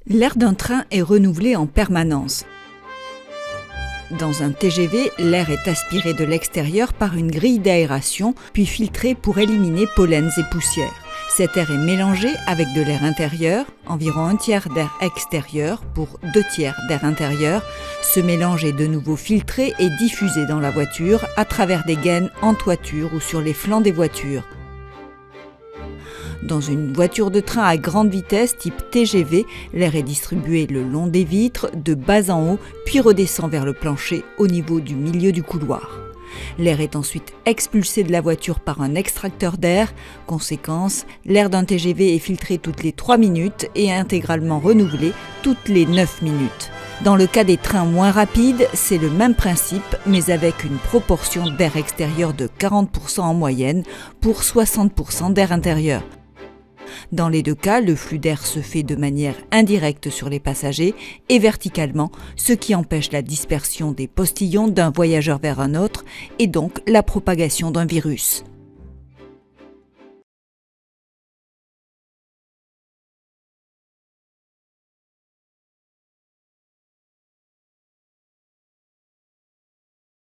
L'air d'un train est renouvelé en permanence. Dans un TGV, l'air est aspiré de l'extérieur par une grille d'aération, puis filtré pour éliminer pollens et poussières. Cet air est mélangé avec de l'air intérieur, environ un tiers d'air extérieur pour 2 tiers d'air intérieur. Ce mélange est de nouveau filtré et diffusé dans la voiture à travers des gaines en toiture ou sur les flancs des voitures. Dans une voiture de train à grande vitesse type TGV, l'air est distribué le long des vitres, de bas en haut, puis redescend vers le plancher au niveau du milieu du couloir. L'air est ensuite expulsé de la voiture par un extracteur d'air. Conséquence, l'air d'un TGV est filtré toutes les 3 minutes et intégralement renouvelé toutes les 9 minutes. Dans le cas des trains moins rapides, c'est le même principe, mais avec une proportion d'air extérieur de 40% en moyenne pour 60% d'air intérieur. Dans les deux cas, le flux d'air se fait de manière indirecte sur les passagers et verticalement, ce qui empêche la dispersion des postillons d'un voyageur vers un autre et donc la propagation d'un virus.